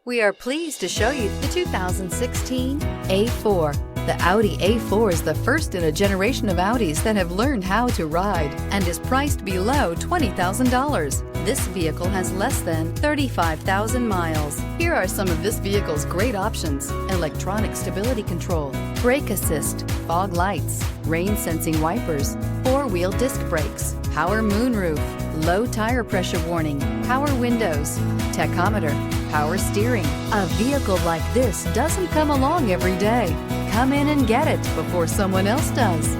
We are pleased to show you the 2016 A4. The Audi A4 is the first in a generation of Audis that have learned how to ride and is priced below $20,000. This vehicle has less than 35,000 miles. Here are some of this vehicle's great options: electronic stability control, brake assist, fog lights, rain sensing wipers, four-wheel disc brakes, power moonroof, low tire pressure warning, power windows, tachometer, power steering. A vehicle like this doesn't come along every day. Come in and get it before someone else does.